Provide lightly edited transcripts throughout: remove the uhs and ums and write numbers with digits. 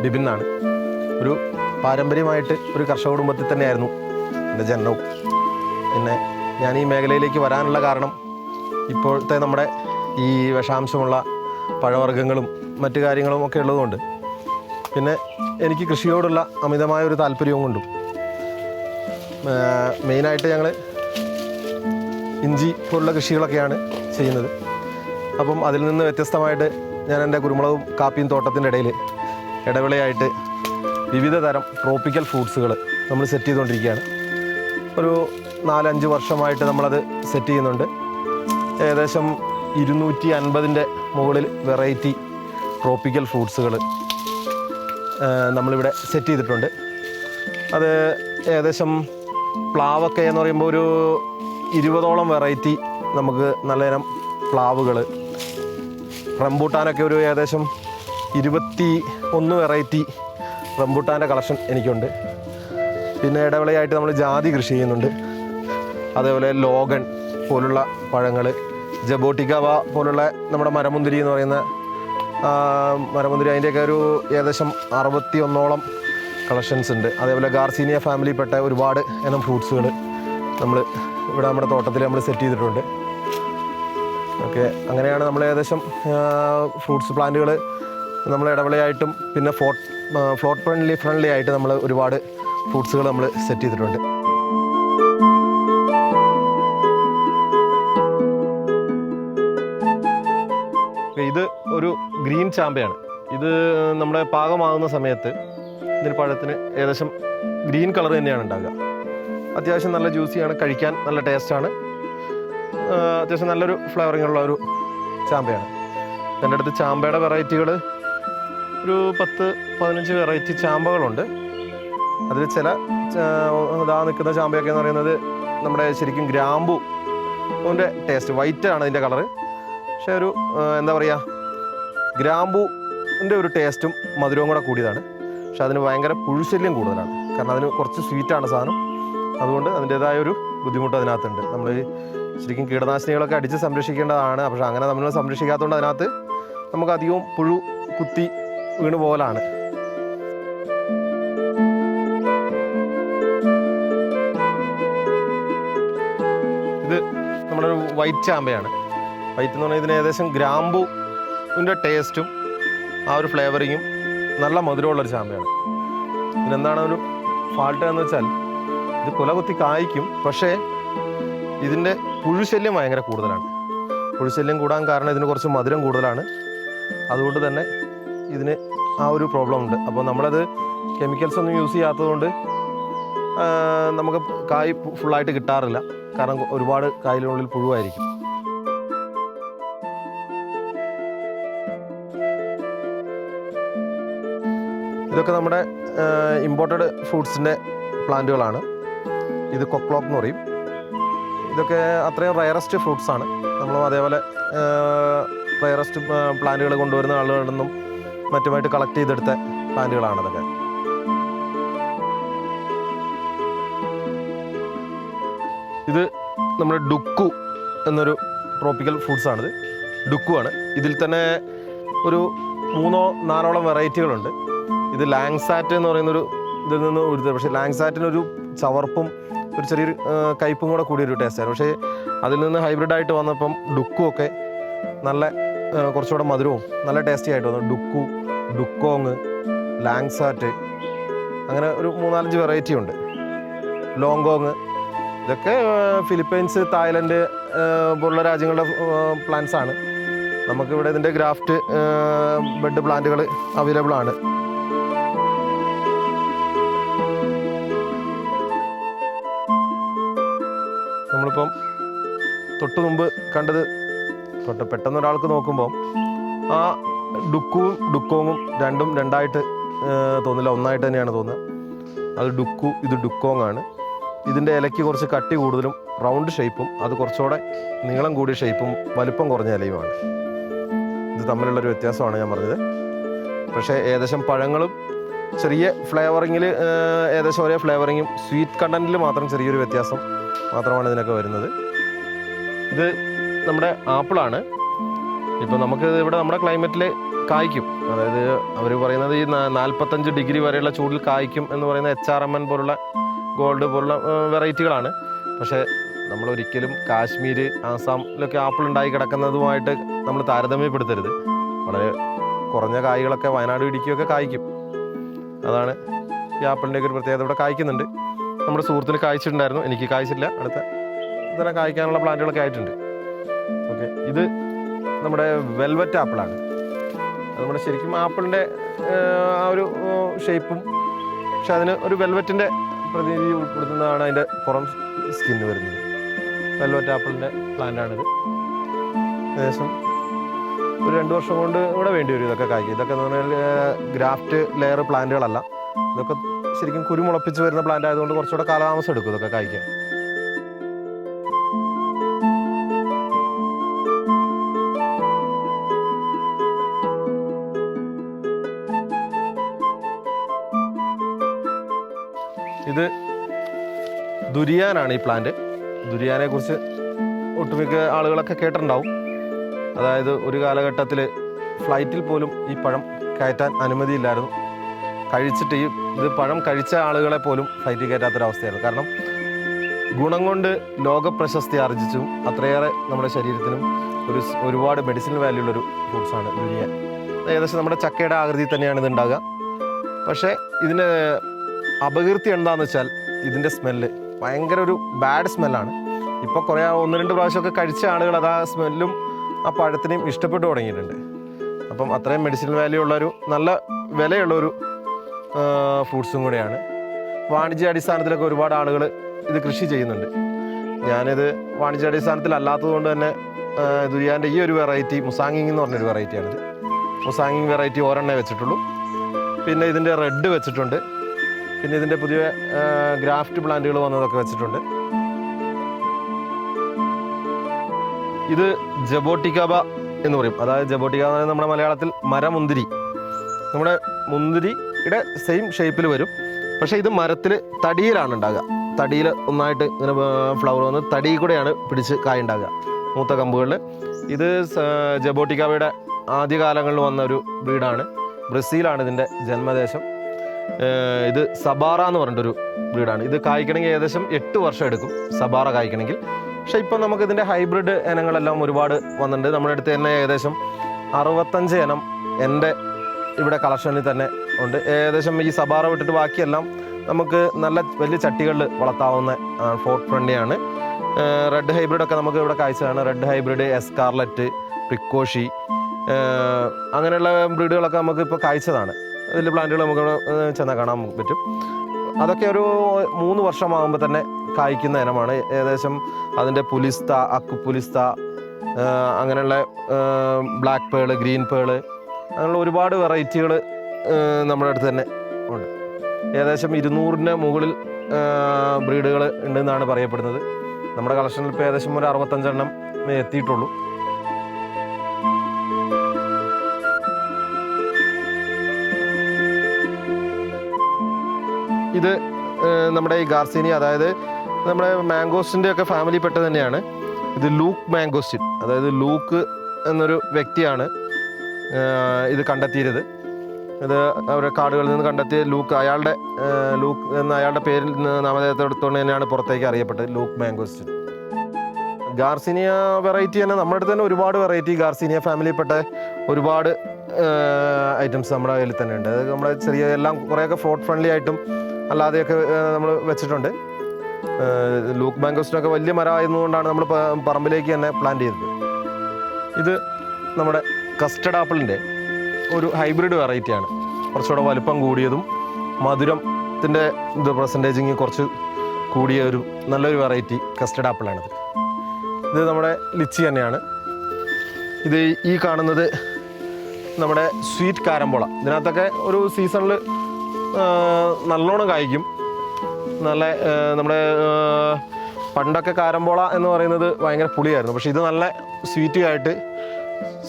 ബിബിൻ എന്നാണ്. ഒരു പാരമ്പര്യമായിട്ട് ഒരു കർഷക കുടുംബത്തിൽ തന്നെയായിരുന്നു എൻ്റെ ജനനവും. പിന്നെ ഞാൻ ഈ മേഖലയിലേക്ക് വരാനുള്ള കാരണം ഇപ്പോഴത്തെ നമ്മുടെ ഈ വിഷാംശമുള്ള പഴവർഗ്ഗങ്ങളും മറ്റു കാര്യങ്ങളും ഒക്കെ ഉള്ളതുകൊണ്ട്, പിന്നെ എനിക്ക് കൃഷിയോടുള്ള അമിതമായ ഒരു താല്പര്യവും കൊണ്ടും മെയിനായിട്ട് ഞങ്ങൾ ഇഞ്ചി പോലുള്ള കൃഷികളൊക്കെയാണ് ചെയ്യുന്നത്. അപ്പം അതിൽ നിന്ന് വ്യത്യസ്തമായിട്ട് ഞാൻ എൻ്റെ കുരുമുളകും കാപ്പിയും തോട്ടത്തിൻ്റെ ഇടയിൽ ഇടവിളയായിട്ട് വിവിധ തരം ട്രോപ്പിക്കൽ ഫ്രൂട്ട്സുകൾ നമ്മൾ സെറ്റ് ചെയ്തുകൊണ്ടിരിക്കുകയാണ്. ഒരു 4-5 വർഷമായിട്ട് നമ്മളത് സെറ്റ് ചെയ്യുന്നുണ്ട്. ഏകദേശം 250-ൻ്റെ മുകളിൽ വെറൈറ്റി ട്രോപ്പിക്കൽ ഫ്രൂട്ട്സുകൾ നമ്മളിവിടെ സെറ്റ് ചെയ്തിട്ടുണ്ട്. അത് ഏകദേശം പ്ലാവൊക്കെ എന്ന് പറയുമ്പോൾ ഒരു 20ഓളം വെറൈറ്റി നമുക്ക് നല്ലയിനം പ്ലാവുകൾ, റംബൂട്ടാനൊക്കെ ഒരു ഏകദേശം 21 വെറൈറ്റി റംബൂട്ടാൻ്റെ കളക്ഷൻ എനിക്കുണ്ട്. പിന്നെ ഇടവിളയായിട്ട് നമ്മൾ ജാതി കൃഷി ചെയ്യുന്നുണ്ട്. അതേപോലെ ലോഗൺ പോലുള്ള പഴങ്ങൾ, ജബോട്ടിക്കാവ പോലുള്ള നമ്മുടെ മരമുന്തിരി എന്ന് പറയുന്ന മരമുന്തിരി, അതിൻ്റെയൊക്കെ ഒരു ഏകദേശം 61ഓളം കളക്ഷൻസ് ഉണ്ട്. അതേപോലെ ഗാർസീനിയ ഫാമിലിയിൽപ്പെട്ട ഒരുപാട് ഇനം ഫ്രൂട്ട്സുകൾ നമ്മൾ ഇവിടെ നമ്മുടെ തോട്ടത്തിൽ നമ്മൾ സെറ്റ് ചെയ്തിട്ടുണ്ട്. ഓക്കെ, അങ്ങനെയാണ് നമ്മൾ ഏകദേശം ഫ്രൂട്ട്സ് പ്ലാന്റുകൾ നമ്മൾ ഇടവിളയായിട്ടും പിന്നെ ഫ്ലോട്ട് ഫ്രണ്ട്ലി ആയിട്ട് നമ്മൾ ഒരുപാട് ഫ്രൂട്ട്സുകൾ നമ്മൾ സെറ്റ് ചെയ്തിട്ടുണ്ട്. ഇത് ഒരു ഗ്രീൻ ചാമ്പയാണ്. ഇത് നമ്മുടെ പാകമാകുന്ന സമയത്ത് ഇതിന് പഴത്തിന് ഏകദേശം ഗ്രീൻ കളർ തന്നെയാണ് ഉണ്ടാകുക. അത്യാവശ്യം നല്ല ജ്യൂസിയാണ്, കഴിക്കാൻ നല്ല ടേസ്റ്റാണ്, അത്യാവശ്യം നല്ലൊരു ഫ്ലേവറിംഗ് ഉള്ള ഒരു ചാമ്പയാണ്. എൻ്റെ അടുത്ത് ചാമ്പയുടെ വെറൈറ്റികൾ ഒരു 10-15 വെറൈറ്റി ചാമ്പകളുണ്ട്. അതിൽ ചില നിൽക്കുന്ന ചാമ്പയൊക്കെ എന്ന് പറയുന്നത് നമ്മുടെ ശരിക്കും ഗ്രാമ്പൂവിൻ്റെ ടേസ്റ്റ്, വൈറ്റാണ് അതിൻ്റെ കളറ്. പക്ഷേ ഒരു എന്താ പറയുക, ഗ്രാമ്പൂവിൻ്റെ ഒരു ടേസ്റ്റും മധുരവും കൂടെ കൂടിയതാണ്. പക്ഷെ അതിന് ഭയങ്കര പുഴുശല്യം കൂടുതലാണ്. കാരണം അതിന് കുറച്ച് സ്വീറ്റാണ് സാധനം. അതുകൊണ്ട് അതിൻ്റേതായ ഒരു ബുദ്ധിമുട്ട് അതിനകത്തുണ്ട്. നമ്മൾ ശരിക്കും കീടനാശിനികളൊക്കെ അടിച്ച് സംരക്ഷിക്കേണ്ടതാണ്. പക്ഷേ അങ്ങനെ നമ്മൾ സംരക്ഷിക്കാത്തതുകൊണ്ട് അതിനകത്ത് നമുക്ക് അധികവും പുഴു കുത്തി വീണ് പോലാണ്. ഇത് നമ്മുടെ ഒരു വൈറ്റ് ചാമ്പയാണ്. വൈറ്റ് എന്ന് പറഞ്ഞാൽ ഇതിന് ഏകദേശം ഗ്രാമ്പൂവിൻ്റെ ടേസ്റ്റും ആ ഒരു ഫ്ലേവറിങ്ങും നല്ല മധുരമുള്ളൊരു ചാമ്പയാണ്. ഇതിനെന്താണ് ഒരു ഫാൾട്ട് എന്ന് വെച്ചാൽ ഇത് കുല കുത്തി കായ്ക്കും, പക്ഷേ ഇതിൻ്റെ പുഴുശല്യം ഭയങ്കര കൂടുതലാണ്. പുഴുശല്യം കൂടാൻ കാരണം ഇതിന് കുറച്ച് മധുരം കൂടുതലാണ്. അതുകൊണ്ട് തന്നെ ഇതിന് ആ ഒരു പ്രോബ്ലം ഉണ്ട്. അപ്പോൾ നമ്മളത് കെമിക്കൽസ് ഒന്നും യൂസ് ചെയ്യാത്തതുകൊണ്ട് നമുക്ക് കായ് ഫുള്ളായിട്ട് കിട്ടാറില്ല. കാരണം ഒരുപാട് കായലിനുള്ളിൽ പുഴുവായിരിക്കും. ഇതൊക്കെ നമ്മുടെ ഇമ്പോർട്ടഡ് ഫ്രൂട്ട്സിൻ്റെ പ്ലാന്റുകളാണ്. ഇത് കൊക്ലോക്ക് എന്ന് പറയും. ഇതൊക്കെ അത്രയും റയറസ്റ്റ് ഫ്രൂട്ട്സാണ്. നമ്മളും അതേപോലെ റയറസ്റ്റ് പ്ലാന്റുകൾ കൊണ്ടുവരുന്ന ആളുകളിൽ നിന്നും മറ്റുമായിട്ട് കളക്ട് ചെയ്തെടുത്ത പ്ലാന്റുകളാണ് അതൊക്കെ. ഇത് നമ്മുടെ ഡുക്കു എന്നൊരു ട്രോപ്പിക്കൽ ഫ്രൂട്ട്സാണിത്. ഡുക്കു ആണ്. ഇതിൽ തന്നെ ഒരു 3-4ഓളം വെറൈറ്റികളുണ്ട്. ഇത് ലാങ്സാറ്റ് എന്ന് പറയുന്നൊരു ഇതിൽ നിന്ന് എടുത്തത്. പക്ഷേ ലാങ്സാറ്റിനൊരു ചവർപ്പും ഒരു ചെറിയൊരു കയ്പും കൂടെ കൂടിയൊരു ടേസ്റ്റായിരുന്നു. പക്ഷേ അതിൽ നിന്ന് ഹൈബ്രിഡായിട്ട് വന്നപ്പം ഡുക്കു ഒക്കെ നല്ല കുറച്ചുകൂടെ മധുരവും നല്ല ടേസ്റ്റി ആയിട്ട് വന്നു. ഡുക്കു, ഡുക്കോങ്, ലാങ്സാറ്റ്, അങ്ങനെ ഒരു 3-4 വെറൈറ്റി ഉണ്ട്. ലോങ്കോങ്, ഇതൊക്കെ ഫിലിപ്പൈൻസ്, തായ്ലൻഡ് പോലുള്ള രാജ്യങ്ങളുടെ പ്ലാന്റ്സാണ്. നമുക്കിവിടെ ഇതിൻ്റെ ഗ്രാഫ്റ്റ് ബെഡ് പ്ലാന്റുകൾ അവൈലബിൾ ആണ്. നമ്മളിപ്പം തൊട്ട് മുമ്പ് കണ്ടത് പെട്ടെന്ന് ഒരാൾക്ക് നോക്കുമ്പോൾ ആ ഡുക്കുവും ഡുക്കോങ്ങും രണ്ടും രണ്ടായിട്ട് തോന്നില്ല, ഒന്നായിട്ട് തന്നെയാണ് തോന്നുന്നത്. അത് ഡുക്കു, ഇത് ഡുക്കോങ് ആണ്. ഇതിൻ്റെ ഇലയ്ക്ക് കുറച്ച് കട്ടി കൂടുതലും റൗണ്ട് ഷേപ്പും അത് കുറച്ചുകൂടെ നീളം കൂടിയ ഷേപ്പും വലിപ്പം കുറഞ്ഞ ഇലയുമാണ്. ഇത് തമ്മിലുള്ളൊരു വ്യത്യാസമാണ് ഞാൻ പറഞ്ഞത്. പക്ഷേ ഏകദേശം പഴങ്ങളും ചെറിയ ഫ്ലേവറിങ്ങിൽ ഏകദേശം ഒരേ ഫ്ലേവറിങ്ങും സ്വീറ്റ് കണ്ടൻറ്റിൽ മാത്രം ചെറിയൊരു വ്യത്യാസം മാത്രമാണ് ഇതിനൊക്കെ വരുന്നത്. ഇത് നമ്മുടെ ആപ്പിളാണ്. ഇപ്പോൾ നമുക്ക് ഇവിടെ നമ്മുടെ ക്ലൈമറ്റിൽ കായ്ക്കും. അതായത് അവർ പറയുന്നത് ഈ 45 ഡിഗ്രി വരെയുള്ള ചൂടിൽ കായ്ക്കും എന്ന് പറയുന്ന HRMN പോലുള്ള ഗോൾഡ് പോലുള്ള വെറൈറ്റികളാണ്. പക്ഷേ നമ്മളൊരിക്കലും കാശ്മീർ, ആസാമിലൊക്കെ ആപ്പിൾ ഉണ്ടായി കിടക്കുന്നതുമായിട്ട് നമ്മൾ താരതമ്യപ്പെടുത്തരുത്. വളരെ കുറഞ്ഞ കായ്കളൊക്കെ വയനാട്, ഇടുക്കിയൊക്കെ കായ്ക്കും. അതാണ് ഈ ആപ്പിളിൻ്റെയൊക്കെ ഒരു പ്രത്യേകത. ഇവിടെ കായ്ക്കുന്നുണ്ട്. നമ്മുടെ സുഹൃത്തിന് കായ്ച്ചിട്ടുണ്ടായിരുന്നു, എനിക്ക് കായ്ച്ചില്ല. അടുത്ത ഇതിനെ കായ്ക്കാനുള്ള പ്ലാന്റുകളൊക്കെ ആയിട്ടുണ്ട്. ഓക്കെ, ഇത് നമ്മുടെ വെൽവെറ്റ് ആപ്പിളാണ്. അത് നമ്മുടെ ശരിക്കും ആപ്പിളിൻ്റെ ആ ഒരു ഷേപ്പും, പക്ഷെ അതിന് ഒരു വെൽവെറ്റിൻ്റെ പ്രതിനിധി ഉൾപ്പെടുത്തുന്നതാണ് അതിൻ്റെ പുറം സ്കിന്ന് വരുന്നത്. വെൽവെറ്റ് ആപ്പിളിൻ്റെ പ്ലാന്റാണിത്. ഏകദേശം ഒരു 2 വർഷം കൊണ്ട് ഇവിടെ വേണ്ടി വരും ഇതൊക്കെ കായ്ക്കും. ഇതൊക്കെ എന്ന് പറഞ്ഞാൽ ഗ്രാഫ്റ്റ് ലെയർ പ്ലാന്റുകളല്ല. ഇതൊക്കെ ശരിക്കും കുരുമുളപ്പിച്ച് വരുന്ന പ്ലാന്റ് ആയതുകൊണ്ട് കുറച്ചുകൂടെ കാലതാമസം എടുക്കും ഇതൊക്കെ കായ്ക്കാൻ. ഇത് ദുരിയാനാണ് ഈ പ്ലാന്റ്. ദുരിയാനെ കുറിച്ച് ഒട്ടുമിക്ക ആളുകളൊക്കെ കേട്ടിട്ടുണ്ടാവും. അതായത് ഒരു കാലഘട്ടത്തിൽ ഫ്ലൈറ്റിൽ പോലും ഈ പഴം കയറ്റാൻ അനുമതിയില്ലായിരുന്നു. കഴിച്ചിട്ട് ഇത് പഴം കഴിച്ച ആളുകളെ പോലും ഫ്ലൈറ്റിൽ കയറ്റാത്തൊരവസ്ഥയായിരുന്നു. കാരണം ഗുണം കൊണ്ട് ലോക പ്രശസ്തി ആർജിച്ചും അത്രയേറെ നമ്മുടെ ശരീരത്തിനും ഒരുപാട് മെഡിസിനൽ വാല്യൂ ഉള്ളൊരു ഫ്രൂട്ട്സാണ് ദുരിയാൻ. ഏകദേശം നമ്മുടെ ചക്കയുടെ ആകൃതി തന്നെയാണ് ഇത് ഉണ്ടാകുക. പക്ഷേ ഇതിന് അപകീർത്തി എന്താണെന്ന് വെച്ചാൽ ഇതിൻ്റെ സ്മെല്ല് ഭയങ്കര ഒരു ബാഡ് സ്മെല്ലാണ്. ഇപ്പോൾ കുറേ 1-2 പ്രാവശ്യമൊക്കെ കഴിച്ച ആളുകൾ അത് ആ സ്മെല്ലും ആ പഴത്തിനെയും ഇഷ്ടപ്പെട്ടു തുടങ്ങിയിട്ടുണ്ട്. അപ്പം അത്രയും മെഡിസിനൽ വാല്യൂ ഉള്ളൊരു നല്ല വിലയുള്ളൊരു ഫ്രൂട്ട്സും കൂടെയാണ്. വാണിജ്യാടിസ്ഥാനത്തിലൊക്കെ ഒരുപാട് ആളുകൾ ഇത് കൃഷി ചെയ്യുന്നുണ്ട്. ഞാനിത് വാണിജ്യാടിസ്ഥാനത്തിലല്ലാത്തത് കൊണ്ട് തന്നെ ദുരിയാൻ്റെ ഈ ഒരു വെറൈറ്റി മുസാങ്ങിങ് എന്ന് പറഞ്ഞൊരു വെറൈറ്റിയാണിത്. മുസാങ്ങിങ് വെറൈറ്റി ഒരെണ്ണേ വെച്ചിട്ടുള്ളൂ. പിന്നെ ഇതിൻ്റെ റെഡ് വെച്ചിട്ടുണ്ട്. പിന്നെ ഇതിൻ്റെ പുതിയ ഗ്രാഫ്റ്റ് പ്ലാന്റുകൾ വന്നതൊക്കെ വെച്ചിട്ടുണ്ട്. ഇത് ജബോട്ടിക്കാബ എന്ന് പറയും. അതായത് ജബോട്ടിക്ക എന്ന് പറയുന്നത് നമ്മുടെ മലയാളത്തിൽ മരമുന്തിരി. നമ്മുടെ മുന്തിരിയുടെ സെയിം ഷേപ്പിൽ വരും. പക്ഷേ ഇത് മരത്തിൽ തടിയിലാണ് ഉണ്ടാകുക. തടിയിൽ ഒന്നായിട്ട് ഇങ്ങനെ ഫ്ലവർ വന്ന് തടിയിൽ കൂടെയാണ് പിടിച്ച് കായ ഉണ്ടാകുക, മൂത്ത കമ്പുകളിൽ. ഇത് ജബോട്ടിക്കാബയുടെ ആദ്യകാലങ്ങളിൽ വന്ന ഒരു ബ്രീഡാണ്. ബ്രസീലാണ് ഇതിൻ്റെ ജന്മദേശം. ഇത് സബാറ എന്ന് പറഞ്ഞിട്ടൊരു ബ്രീഡാണ്. ഇത് കായ്ക്കണമെങ്കിൽ ഏകദേശം 8 വർഷം എടുക്കും സബാറ കായ്ക്കണമെങ്കിൽ. പക്ഷേ ഇപ്പം നമുക്ക് ഇതിൻ്റെ ഹൈബ്രിഡ് ഇനങ്ങളെല്ലാം ഒരുപാട് വന്നിട്ടുണ്ട്. നമ്മുടെ അടുത്ത് തന്നെ ഏകദേശം 65 ഇനം എൻ്റെ ഇവിടെ കളക്ഷനിൽ തന്നെ ഉണ്ട്. ഏകദേശം ഈ സബാറ വിട്ടിട്ട് ബാക്കിയെല്ലാം നമുക്ക് നല്ല വലിയ ചട്ടികളിൽ വളർത്താവുന്ന ഫോർട്ട് ഫ്രണ്ട്ലിയാണ്. റെഡ് ഹൈബ്രിഡൊക്കെ നമുക്ക് ഇവിടെ കായ്ച്ചതാണ്. റെഡ് ഹൈബ്രിഡ്, എസ്കാർലറ്റ്, പ്രിക്കോഷി, അങ്ങനെയുള്ള ബ്രീഡുകളൊക്കെ നമുക്ക് ഇപ്പോൾ കായ്ച്ചതാണ്. വലിയ പ്ലാന്റുകൾ നമുക്ക് ചെന്നാൽ കാണാൻ പറ്റും. അതൊക്കെ ഒരു 3 വർഷമാകുമ്പോൾ തന്നെ കായ്ക്കുന്ന ഇനമാണ്. ഏകദേശം അതിൻ്റെ പുലിസ്ത, അക്കുപുലിസ്ത, അങ്ങനെയുള്ള ബ്ലാക്ക് പേള്, ഗ്രീൻ പേള്, അങ്ങനെയുള്ള ഒരുപാട് വെറൈറ്റികൾ നമ്മുടെ അടുത്ത് തന്നെ ഉണ്ട്. ഏകദേശം 200-ന് മുകളിൽ ബ്രീഡുകൾ ഉണ്ടെന്നാണ് പറയപ്പെടുന്നത്. നമ്മുടെ കളക്ഷനിൽ ഇപ്പോൾ ഏകദേശം ഒരു 65 എണ്ണം എത്തിയിട്ടുള്ളൂ. ഇത് നമ്മുടെ ഈ ഗാർസീനിയ, അതായത് നമ്മുടെ മാംഗോസ്റ്റിൻ്റെ ഒക്കെ ഫാമിലി പെട്ടത് തന്നെയാണ്. ഇത് ലൂക്ക് മാംഗോസ്റ്റിൻ, അതായത് ലൂക്ക് എന്നൊരു വ്യക്തിയാണ് ഇത് കണ്ടെത്തിയത്. ഇത് അവരുടെ കാടുകളിൽ നിന്ന് കണ്ടെത്തിയ ലൂക്ക്, ലൂക്ക് എന്ന അയാളുടെ പേരിൽ നാമധേയത്തോടെ തന്നെയാണ് പുറത്തേക്ക് അറിയപ്പെട്ടത്, ലൂക്ക് മാംഗോസ്റ്റിൻ. ഗാർസീനിയ വെറൈറ്റി തന്നെ നമ്മുടെ അടുത്ത് തന്നെ ഒരുപാട് വെറൈറ്റി ഗാർസീനിയ ഫാമിലിയിൽപ്പെട്ട ഒരുപാട് ഐറ്റംസ് നമ്മുടെ കയ്യിൽ തന്നെ ഉണ്ട്. അത് നമ്മുടെ ചെറിയ എല്ലാം കുറേയൊക്കെ ഫ്രോട്ട് ഫ്രണ്ട്ലി ആയിട്ടും അല്ലാതെയൊക്കെ നമ്മൾ വെച്ചിട്ടുണ്ട്. ലൂക്ക് മാംഗോസ്റ്റിനൊക്കെ വലിയ മരമായതുകൊണ്ടാണ് നമ്മൾ പറമ്പിലേക്ക് തന്നെ പ്ലാന്റ് ചെയ്തത്. ഇത് നമ്മുടെ കസ്റ്റഡ് ആപ്പിളിൻ്റെ ഒരു ഹൈബ്രിഡ് വെറൈറ്റിയാണ്. കുറച്ചുകൂടെ വലുപ്പം കൂടിയതും മധുരത്തിൻ്റെ പെർസെൻറ്റേജിങ് കുറച്ച് കൂടിയ ഒരു നല്ലൊരു വെറൈറ്റി കസ്റ്റഡ് ആപ്പിളാണിത്. ഇത് നമ്മുടെ ലിച്ചി തന്നെയാണ്. ഇത് ഈ കാണുന്നത് നമ്മുടെ സ്വീറ്റ് കാരമ്പോള. ഇതിനകത്തൊക്കെ ഒരു സീസണിൽ നല്ലോണം കായ്ക്കും. നല്ല നമ്മുടെ പണ്ടൊക്കെ കാരമ്പോള എന്ന് പറയുന്നത് ഭയങ്കര പുളിയായിരുന്നു. പക്ഷേ ഇത് നല്ല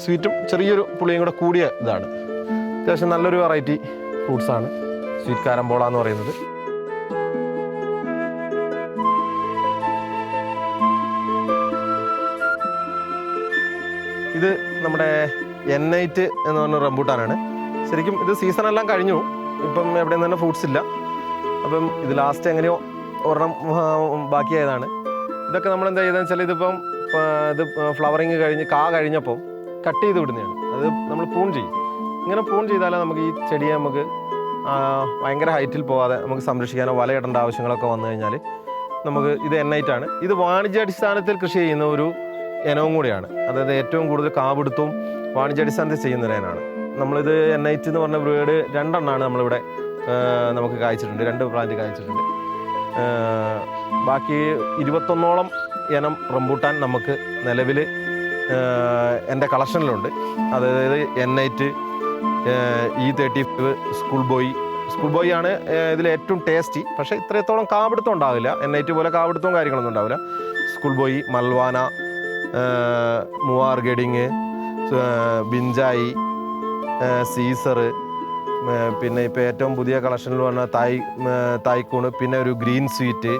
സ്വീറ്റും ചെറിയൊരു പുളിയും കൂടെ കൂടിയ ഇതാണ്. അത്യാവശ്യം നല്ലൊരു വെറൈറ്റി ഫ്രൂട്ട്സാണ് സ്വീറ്റ് കാരമ്പോള എന്ന് പറയുന്നത്. ഇത് നമ്മുടെ N8 എന്ന് പറഞ്ഞ റംബൂട്ടാനാണ്. ശരിക്കും ഇത് സീസണെല്ലാം കഴിഞ്ഞു, ഇപ്പം എവിടെയും തന്നെ ഫ്രൂട്ട്സ് ഇല്ല. അപ്പം ഇത് ലാസ്റ്റ് എങ്ങനെയോ ഒരെണ്ണം ബാക്കിയായതാണ്. ഇതൊക്കെ നമ്മൾ എന്താ ചെയ്തതെന്ന് വെച്ചാൽ ഇതിപ്പം ഇത് ഫ്ലവറിങ് കഴിഞ്ഞ് കഴിഞ്ഞപ്പോൾ കട്ട് ചെയ്ത് വിടുന്നതാണ്. അത് നമ്മൾ പ്രൂൺ ചെയ്യും. ഇങ്ങനെ പ്രൂൺ ചെയ്താലേ നമുക്ക് ഈ ചെടിയെ നമുക്ക് ഭയങ്കര ഹൈറ്റിൽ പോകാതെ നമുക്ക് സംരക്ഷിക്കാനോ വലയിടേണ്ട ആവശ്യങ്ങളൊക്കെ വന്നു കഴിഞ്ഞാൽ നമുക്ക് ഇത് N8 ആണ്. ഇത് വാണിജ്യാടിസ്ഥാനത്തിൽ കൃഷി ചെയ്യുന്ന ഒരു ഇനവും കൂടിയാണ്. അതായത് ഏറ്റവും കൂടുതൽ കാപിടുത്തവും വാണിജ്യാടിസ്ഥാനത്തിൽ ചെയ്യുന്ന ഒരു ഇനമാണ്. നമ്മളിത് N8 എന്ന് പറഞ്ഞ ബ്രീഡ് 2 എണ്ണമാണ് നമ്മളിവിടെ നമുക്ക് കായ്ച്ചിട്ടുണ്ട്, 2 പ്ലാന്റ് കായ്ച്ചിട്ടുണ്ട്. ബാക്കി 21ഓളം ഇനം റംബൂട്ടാൻ നമുക്ക് നിലവിൽ എൻ്റെ കളക്ഷനിലുണ്ട്. അതായത് N8, E35, സ്കൂൾ ബോയ് ആണ് ഇതിൽ ഏറ്റവും ടേസ്റ്റി. പക്ഷേ ഇത്രത്തോളം കാപിടുത്തം ഉണ്ടാവില്ല, N8 പോലെ കാപിടുത്തവും കാര്യങ്ങളൊന്നും ഉണ്ടാവില്ല. സ്കൂൾ ബോയ്, മൽവാന, മൂവാർ ഗഡിങ്, ബിഞ്ചായി, സീസർ, പിന്നെ ഇപ്പോൾ ഏറ്റവും പുതിയ കളക്ഷനിൽ പറഞ്ഞ തായ്ക്കൂണ്, പിന്നെ ഒരു ഗ്രീൻ സ്വീറ്റ്,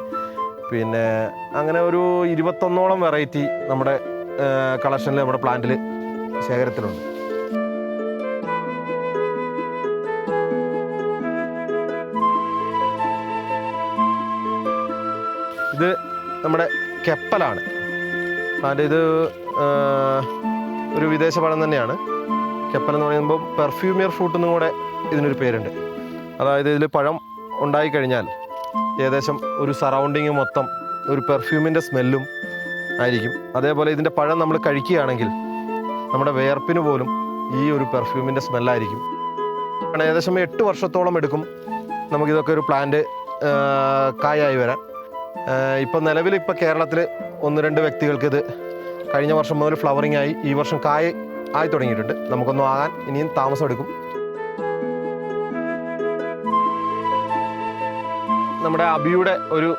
പിന്നെ അങ്ങനെ ഒരു 21ഓളം വെറൈറ്റി നമ്മുടെ കളക്ഷനിൽ നമ്മുടെ പ്ലാന്റിൽ ശേഖരത്തിലുണ്ട്. ഇത് നമ്മുടെ കെപ്പലാണ് പ്ലാന്റ്. ഇത് ഒരു വിദേശ പഴം തന്നെയാണ്. കെപ്പൽ എന്ന് പറയുമ്പോൾ പെർഫ്യൂമിയർ ഫ്രൂട്ട് എന്നും കൂടെ ഇതിനൊരു പേരുണ്ട്. അതായത് ഇതിൽ പഴം ഉണ്ടായിക്കഴിഞ്ഞാൽ ഏകദേശം ഒരു സറൗണ്ടിങ് മൊത്തം ഒരു പെർഫ്യൂമിൻ്റെ സ്മെല്ലും ആയിരിക്കും. അതേപോലെ ഇതിൻ്റെ പഴം നമ്മൾ കഴിക്കുകയാണെങ്കിൽ നമ്മുടെ വിയർപ്പിന് പോലും ഈ ഒരു പെർഫ്യൂമിൻ്റെ സ്മെല്ലായിരിക്കും. ഏകദേശം 8 വർഷത്തോളം എടുക്കും നമുക്കിതൊക്കെ ഒരു പ്ലാന്റ് കായായി വരാൻ. ഇപ്പം നിലവിൽ കേരളത്തിൽ 1-2 വ്യക്തികൾക്ക് ഇത് കഴിഞ്ഞ വർഷം മുതൽ ഫ്ലവറിങ് ആയി ഈ വർഷം ആയി തുടങ്ങിയിട്ടുണ്ട്. നമുക്കൊന്നും ആകാൻ ഇനിയും താമസം എടുക്കും. നമ്മുടെ അബിയുടെ ഒരു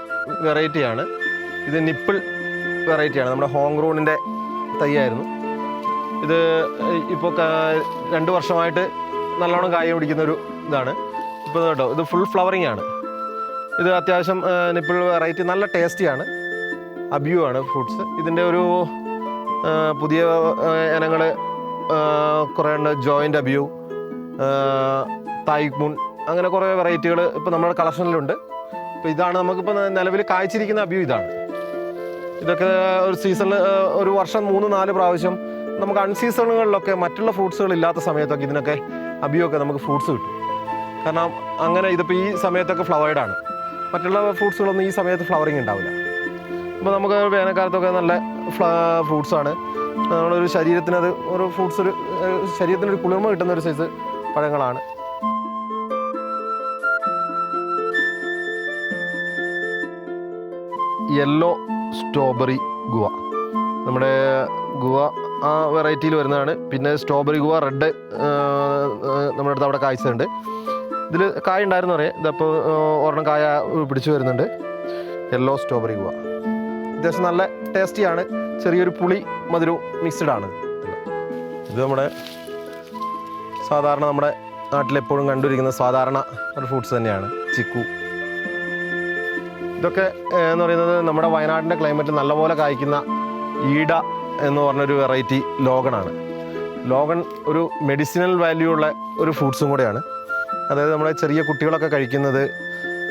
വെറൈറ്റിയാണ് ഇത്. നിപ്പിൾ വെറൈറ്റിയാണ്. നമ്മുടെ ഹോംഗ്രൂണിൻ്റെ തൈയായിരുന്നു ഇത്. ഇപ്പോൾ 2 വർഷമായിട്ട് നല്ലോണം കായ പിടിക്കുന്നൊരു ഇതാണ് ഇപ്പോൾ കേട്ടോ. ഇത് ഫുൾ ഫ്ലവറിങ് ആണ്. ഇത് അത്യാവശ്യം നിപ്പിൾ വെറൈറ്റി, നല്ല ടേസ്റ്റിയാണ്. അബിയു ആണ് ഫ്രൂട്ട്സ്. ഇതിൻ്റെ ഒരു പുതിയ ഇനങ്ങൾ കുറേ ഉണ്ട്. ജോയിൻ്റ് അബിയു, തായ്ക്കൂൺ, അങ്ങനെ കുറേ വെറൈറ്റികൾ ഇപ്പോൾ നമ്മുടെ കളക്ഷനിലുണ്ട്. ഇപ്പോൾ ഇതാണ് നമുക്കിപ്പോൾ നിലവിൽ കായ്ച്ചിരിക്കുന്ന അബിയു ഇതാണ്. ഇതൊക്കെ ഒരു സീസണിൽ ഒരു വർഷം 3-4 പ്രാവശ്യം നമുക്ക് അൺസീസണുകളിലൊക്കെ മറ്റുള്ള ഫ്രൂട്ട്സുകൾ ഇല്ലാത്ത സമയത്തൊക്കെ ഇതിനൊക്കെ അബിയൊക്കെ നമുക്ക് ഫ്രൂട്ട്സ് കിട്ടും. കാരണം അങ്ങനെ ഇതിപ്പോൾ ഈ സമയത്തൊക്കെ ഫ്ലവേർഡാണ്. മറ്റുള്ള ഫ്രൂട്ട്സുകളൊന്നും ഈ സമയത്ത് ഫ്ലവറിങ് ഉണ്ടാവില്ല. അപ്പോൾ നമുക്ക് വേനൽക്കാലത്തൊക്കെ നല്ല ഫ്രൂട്ട്സാണ്. നമ്മളൊരു ശരീരത്തിനത് ഒരു ഫ്രൂട്ട്സ്, ഒരു ശരീരത്തിനൊരു കുളിർമ കിട്ടുന്ന ഒരു സൈസ് പഴങ്ങളാണ്. യെല്ലോ സ്ട്രോബെറി ഗുവ, നമ്മുടെ ഗുവ ആ വെറൈറ്റിയിൽ വരുന്നതാണ്. പിന്നെ സ്ട്രോബെറി ഗുവ റെഡ് നമ്മുടെ അടുത്ത് അവിടെ കായ്ച്ചിട്ടുണ്ട്. ഇതിൽ കായ ഉണ്ടായിരുന്നു പറയാം. ഇതപ്പോൾ ഒരെണ്ണം കായ പിടിച്ചു വരുന്നുണ്ട്. യെല്ലോ സ്ട്രോബെറി ഗുവ അത്യാവശ്യം നല്ല ടേസ്റ്റിയാണ്. ചെറിയൊരു പുളി മധുരവും മിക്സ്ഡ് ആണ്. ഇത് നമ്മുടെ സാധാരണ നമ്മുടെ നാട്ടിലെപ്പോഴും കണ്ടുവരിക്കുന്ന സാധാരണ ഒരു ഫ്രൂട്ട്സ് തന്നെയാണ് ചിക്കു. ഇതൊക്കെ എന്ന് പറയുന്നത് നമ്മുടെ വയനാടിൻ്റെ ക്ലൈമറ്റ് നല്ലപോലെ കായ്ക്കുന്ന ഈട എന്ന് പറഞ്ഞൊരു വെറൈറ്റി ലോഗണാണ്. ലോഗൺ ഒരു മെഡിസിനൽ വാല്യൂ ഉള്ള ഒരു ഫ്രൂട്ട്സും കൂടെയാണ്. അതായത് നമ്മുടെ ചെറിയ കുട്ടികളൊക്കെ കഴിക്കുന്നത്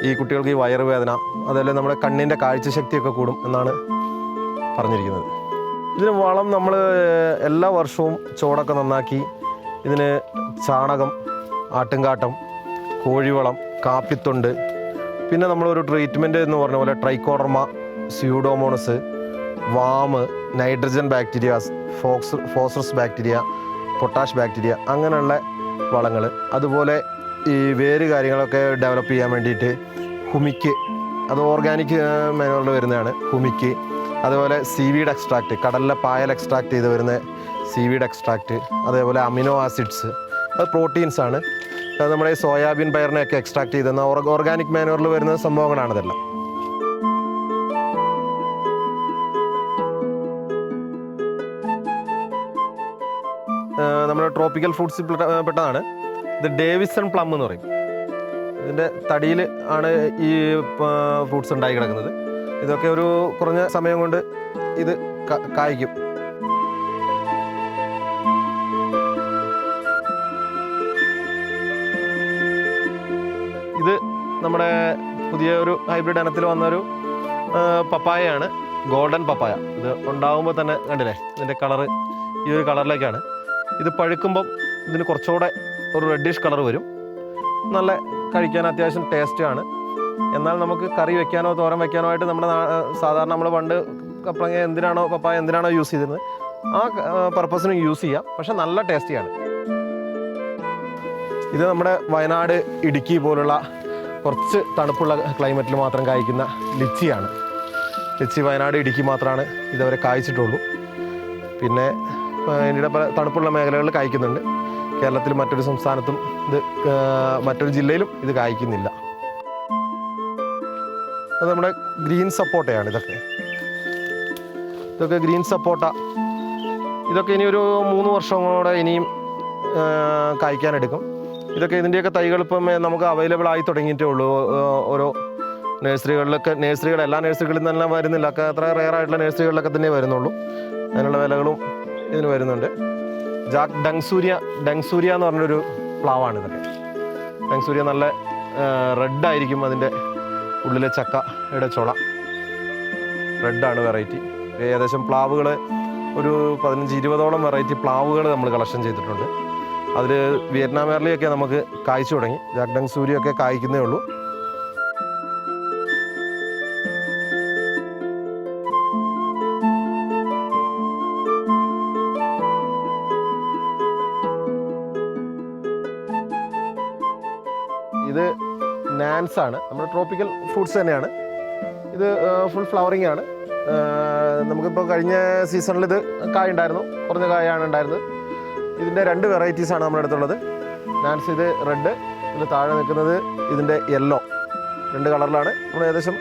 ഈ കുട്ടികൾക്ക് ഈ വയറുവേദന, അതുപോലെ നമ്മുടെ കണ്ണിൻ്റെ കാഴ്ചശക്തിയൊക്കെ കൂടും എന്നാണ് പറഞ്ഞിരിക്കുന്നത്. ഇതിന് വളം നമ്മൾ എല്ലാ വർഷവും ചോടൊക്കെ നന്നാക്കി ഇതിന് ചാണകം, ആട്ടുംകാട്ടം, കോഴിവളം, കാപ്പിത്തൊണ്ട്, പിന്നെ നമ്മളൊരു ട്രീറ്റ്മെൻറ്റ് എന്ന് പറഞ്ഞ പോലെ trichoderma, Pseudomonas, warm, nitrogen bacterias, phosphorus bacteria, potash bacteria, അങ്ങനെയുള്ള വളങ്ങൾ. അതുപോലെ ഈ വേര് കാര്യങ്ങളൊക്കെ ഡെവലപ്പ് ചെയ്യാൻ വേണ്ടിയിട്ട് ഹുമിക്ക്, അത് ഓർഗാനിക് മാനുവറിൽ വരുന്നതാണ് ഹുമിക്ക്. അതുപോലെ സീവീഡ് എക്സ്ട്രാക്റ്റ്, കടലിലെ പായൽ എക്സ്ട്രാക്ട് ചെയ്ത് വരുന്ന സീവീഡ് എക്സ്ട്രാക്റ്റ്. അതേപോലെ അമിനോ ആസിഡ്സ്, അത് പ്രോട്ടീൻസാണ്. അത് നമ്മുടെ സോയാബീൻ പയറിനെയൊക്കെ എക്സ്ട്രാക്ട് ചെയ്തെന്ന ഓർഗാനിക് മാനുവറിൽ വരുന്ന സംഭവങ്ങളാണ് ഇതെല്ലാം. നമ്മുടെ ട്രോപ്പിക്കൽ ഫ്രൂട്ട്സിൽ പെട്ടതാണ്. ഇത് ഡേവിസൺ പ്ലം എന്ന് പറയും. ഇതിൻ്റെ തടിയിൽ ആണ് ഈ ഫ്രൂട്ട്സ് ഉണ്ടായി കിടക്കുന്നത്. ഇതൊക്കെ ഒരു കുറഞ്ഞ സമയം കൊണ്ട് ഇത് കായ്ക്കും. നമ്മുടെ പുതിയ ഒരു ഹൈബ്രിഡ് ഇനത്തിൽ വന്നൊരു പപ്പായയാണ്, ഗോൾഡൻ പപ്പായ. ഇത് ഉണ്ടാകുമ്പോൾ തന്നെ കണ്ടില്ലേ ഇതിൻ്റെ കളറ് ഈ ഒരു കളറിലേക്കാണ്. ഇത് പഴുക്കുമ്പം ഇതിന് കുറച്ചുകൂടെ ഒരു റെഡിഷ് കളർ വരും. നല്ല കഴിക്കാൻ അത്യാവശ്യം ടേസ്റ്റാണ്. എന്നാൽ നമുക്ക് കറി വെക്കാനോ തോരൻ വെക്കാനോ ആയിട്ട് നമ്മുടെ സാധാരണ നമ്മൾ പണ്ട് കപ്പളങ്ങ എന്തിനാണോ പപ്പായ എന്തിനാണോ യൂസ് ചെയ്തിരുന്നത് ആ പർപ്പസിന് യൂസ് ചെയ്യാം. പക്ഷെ നല്ല ടേസ്റ്റിയാണ്. ഇത് നമ്മുടെ വയനാട്, ഇടുക്കി പോലുള്ള കുറച്ച് തണുപ്പുള്ള ക്ലൈമറ്റിൽ മാത്രം കായ്ക്കുന്ന ലിച്ചിയാണ്. ലിച്ചി വയനാട്, ഇടുക്കി മാത്രമാണ് ഇതുവരെ കായ്ച്ചിട്ടുള്ളൂ. പിന്നെ ഇന്ത്യയുടെ പല തണുപ്പുള്ള മേഖലകളിൽ കായ്ക്കുന്നുണ്ട്. കേരളത്തിൽ മറ്റൊരു സംസ്ഥാനത്തും ഇത് മറ്റൊരു ജില്ലയിലും ഇത് കായ്ക്കുന്നില്ല. അത് നമ്മുടെ ഗ്രീൻ സപ്പോട്ടയാണ്. ഇതൊക്കെ ഗ്രീൻ സപ്പോട്ട. ഇതൊക്കെ ഇനി ഒരു 3 വർഷം കൂടെ ഇനിയും കായ്ക്കാനെടുക്കും. ഇതൊക്കെ ഇതിൻ്റെയൊക്കെ തൈകൾ ഇപ്പം നമുക്ക് അവൈലബിൾ ആയി തുടങ്ങിയിട്ടേ ഉള്ളൂ. ഓരോ നഴ്സറികൾ എല്ലാ നഴ്സറികളിൽ തന്നെ വരുന്നില്ല. അത്ര റെയർ ആയിട്ടുള്ള നഴ്സറികളിലൊക്കെ തന്നെ വരുന്നുള്ളൂ. അതിനുള്ള വിലകളും ഇതിന് വരുന്നുണ്ട്. ഡങ്സൂര്യ എന്ന് പറഞ്ഞൊരു പ്ലാവാണ് ഇതൊക്കെ. ഡങ്സൂര്യ നല്ല റെഡായിരിക്കും അതിൻ്റെ ഉള്ളിലെ ചക്കയുടെ ചുള. റെഡാണ് വെറൈറ്റി. ഏകദേശം പ്ലാവുകൾ ഒരു 15-20ഓളം വെറൈറ്റി പ്ലാവുകൾ നമ്മൾ കളക്ഷൻ ചെയ്തിട്ടുണ്ട്. അതിൽ വിയറ്റ്നാം എർലിയൊക്കെ നമുക്ക് കായ്ച്ചു തുടങ്ങി. ഡങ്സൂര്യൊക്കെ കായ്ക്കുന്നേ ഉള്ളൂ. ഇത് നാൻസ് ആണ്. നമ്മുടെ ട്രോപ്പിക്കൽ ഫ്രൂട്ട്സ് തന്നെയാണ്. ഇത് ഫുൾ ഫ്ലവറിങ് ആണ്. നമുക്കിപ്പോൾ കഴിഞ്ഞ സീസണിൽ ഇത് കായ ഉണ്ടായിരുന്നു, കുറഞ്ഞ കായാണ് ഉണ്ടായിരുന്നത്. ഇതിൻ്റെ 2 വെറൈറ്റീസാണ് നമ്മുടെ അടുത്തുള്ളത്. നാൻസ് ഇത് റെഡ്, ഇതിൽ താഴെ നിൽക്കുന്നത് ഇതിൻ്റെ യെല്ലോ. 2 കളറിലാണ്. നമ്മൾ ഏകദേശം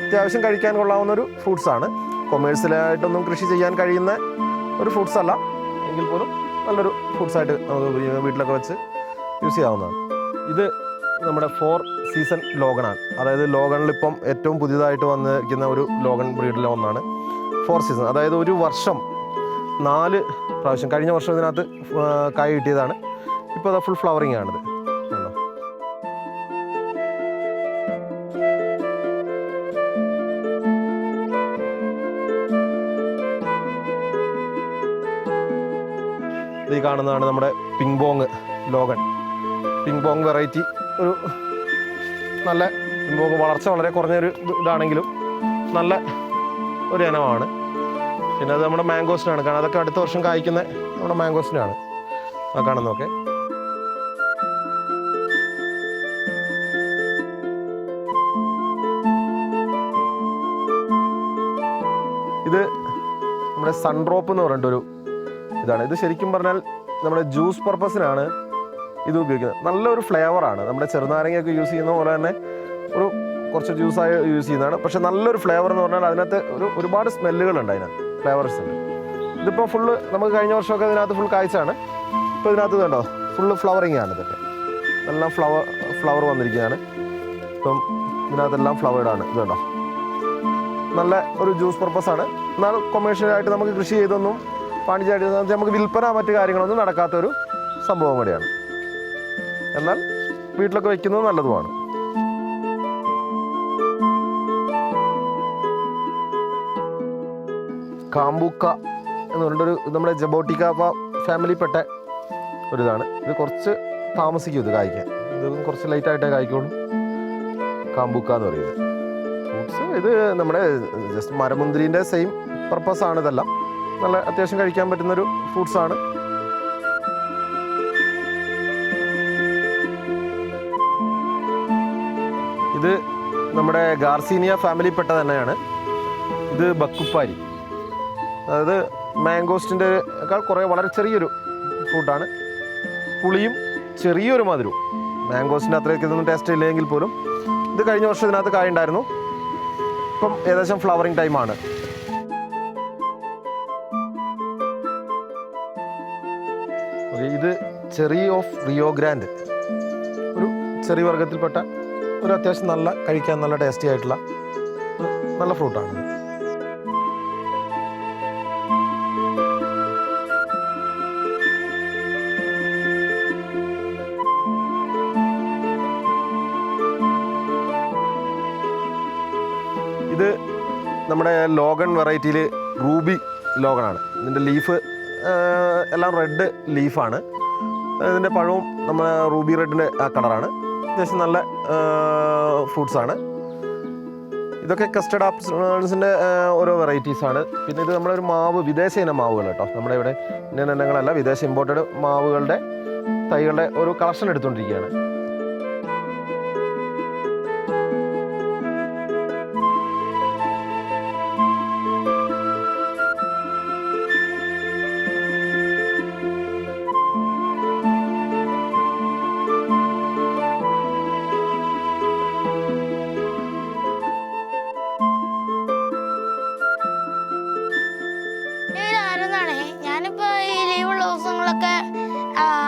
അത്യാവശ്യം കഴിക്കാൻ കൊള്ളാവുന്നൊരു ഫ്രൂട്ട്സാണ്. കൊമേഴ്സ്യലായിട്ടൊന്നും കൃഷി ചെയ്യാൻ കഴിയുന്ന ഒരു ഫ്രൂട്ട്സ് അല്ല, എങ്കിൽ പോലും നല്ലൊരു ഫ്രൂട്ട്സായിട്ട് നമുക്ക് വീട്ടിലൊക്കെ വെച്ച് യൂസ് ചെയ്യാവുന്നതാണ്. ഇത് നമ്മുടെ 4 സീസൺ ലോഗണാണ്. അതായത് ലോഗണിലിപ്പം ഏറ്റവും പുതിയതായിട്ട് വന്നിരിക്കുന്ന ഒരു ലോഗൺ ബ്രീഡിലെ ഒന്നാണ് 4 സീസൺ. അതായത് ഒരു വർഷം 4 പ്രാവശ്യം. കഴിഞ്ഞ വർഷം ഇതിനകത്ത് കായ കിട്ടിയതാണ്. ഇപ്പോൾ അത് ഫുൾ ഫ്ലവറിങ് ആണിത്. ഇത് കാണുന്നതാണ് നമ്മുടെ പിങ് ബോങ് ലോഗൺ. പിങ് ബോങ് വെറൈറ്റി ഒരു നല്ല പിങ് ബോങ് വളർച്ച വളരെ കുറഞ്ഞൊരു ഇതാണെങ്കിലും നല്ല ഒരു ഇനമാണ്. പിന്നെ അത് നമ്മുടെ മാംഗോസ്റ്റിനാണ്. കാരണം അതൊക്കെ അടുത്ത വർഷം കായ്ക്കുന്ന നമ്മുടെ മാംഗോസ്റ്റിനാണ് ആ കാണുന്നതൊക്കെ. ഇത് നമ്മുടെ സൺഡ്രോപ്പ് എന്ന് പറഞ്ഞിട്ടൊരു ഇതാണ്. ഇത് ശരിക്കും പറഞ്ഞാൽ നമ്മുടെ ജ്യൂസ് പർപ്പസിനാണ് ഇത് ഉപയോഗിക്കുന്നത്. നല്ലൊരു ഫ്ലേവറാണ്. നമ്മുടെ ചെറുനാരങ്ങയൊക്കെ യൂസ് ചെയ്യുന്ന പോലെ തന്നെ ഒരു കുറച്ച് ജ്യൂസായി യൂസ് ചെയ്യുന്നതാണ്. പക്ഷേ നല്ലൊരു ഫ്ലേവർ എന്ന് പറഞ്ഞാൽ അതിനകത്ത് ഒരുപാട് സ്മെല്ലുകളുണ്ട്. അതിനകത്ത് ഫ്ലേവേഴ്സ് ഉണ്ട്. ഇതിപ്പോൾ ഫുള്ള് നമുക്ക് കഴിഞ്ഞ വർഷമൊക്കെ ഇതിനകത്ത് ഫുൾ കായ്ച്ചാണ്. ഇപ്പോൾ ഇതിനകത്ത് കണ്ടോ ഫുള്ള് ഫ്ലവറിങ് ആണ്. ഇതൊക്കെ എല്ലാം ഫ്ലവർ വന്നിരിക്കുകയാണ്. ഇപ്പം ഇതിനകത്തെല്ലാം ഫ്ലവേർഡാണ്. ഇത് കണ്ടോ നല്ല ഒരു ജ്യൂസ് പർപ്പസാണ്. എന്നാൽ കൊമേഴ്ഷ്യലായിട്ട് നമുക്ക് കൃഷി ചെയ്തൊന്നും വാണിജ്യമായിട്ട് നമുക്ക് വിൽപ്പന മറ്റു കാര്യങ്ങളൊന്നും നടക്കാത്തൊരു സംഭവം കൂടിയാണ്. എന്നാൽ വീട്ടിലൊക്കെ വയ്ക്കുന്നത് നല്ലതുമാണ്. കാമ്പൂക്ക എന്ന് പറഞ്ഞിട്ടൊരു നമ്മുടെ ജബോട്ടിക്ക ഫാമിലിപ്പെട്ട ഒരിതാണ്. ഇത് കുറച്ച് താമസിക്കും ഇത് കായ്ക്കാൻ. ഇത് കുറച്ച് ലൈറ്റായിട്ടേ കായ്ക്കുള്ളൂ. കാമ്പൂക്ക എന്ന് പറയുന്നത് ഫ്രൂട്ട്സ്. ഇത് നമ്മുടെ ജസ്റ്റ് മരമുന്തിരിൻ്റെ സെയിം പർപ്പസാണ്. ഇതെല്ലാം നല്ല അത്യാവശ്യം കഴിക്കാൻ പറ്റുന്നൊരു ഫ്രൂട്ട്സാണ്. ഇത് നമ്മുടെ ഗാർസീനിയ ഫാമിലിപ്പെട്ട തന്നെയാണ്. ഇത് ബക്കുപ്പാരി. അതായത് മാംഗോസ്റ്റിൻ്റെ കുറേ വളരെ ചെറിയൊരു ഫ്രൂട്ടാണ്. പുളിയും ചെറിയൊരു മധുരവും. മാംഗോസ്റ്റിൻ്റെ അത്രയ്ക്ക് ഇതൊന്നും ടേസ്റ്റ് ഇല്ലെങ്കിൽ പോലും ഇത് കഴിഞ്ഞ വർഷം ഇതിനകത്ത് കായ ഉണ്ടായിരുന്നു. ഇപ്പം ഏകദേശം ഫ്ലവറിങ് ടൈമാണ്. ഇത് ചെറി ഓഫ് റിയോ ഗ്രാൻഡ്, ഒരു ചെറി വർഗത്തിൽപ്പെട്ട ഒരു അത്യാവശ്യം നല്ല കഴിക്കാൻ നല്ല ടേസ്റ്റി ആയിട്ടുള്ള നല്ല ഫ്രൂട്ടാണ്. നമ്മുടെ ലോഗൺ വെറൈറ്റിയിൽ റൂബി ലോഗണാണ്. ഇതിൻ്റെ ലീഫ് എല്ലാം റെഡ് ലീഫാണ്. ഇതിൻ്റെ പഴവും നമ്മുടെ റൂബി റെഡിൻ്റെ ആ കളറാണ്. അത്യാവശ്യം നല്ല ഫ്രൂട്ട്സാണ്. ഇതൊക്കെ കസ്റ്റർഡ് ആപ്പിൾസിൻ്റെ ഓരോ വെറൈറ്റീസാണ്. പിന്നെ ഇത് നമ്മളൊരു മാവ്, വിദേശ ഇനം മാവുകൾ കേട്ടോ. നമ്മുടെ ഇവിടെ ഇന്ത്യൻ ഇനങ്ങളല്ല, വിദേശ ഇമ്പോർട്ടഡ് മാവുകളുടെ തൈകളുടെ ഒരു കളക്ഷൻ എടുത്തുകൊണ്ടിരിക്കുകയാണ്.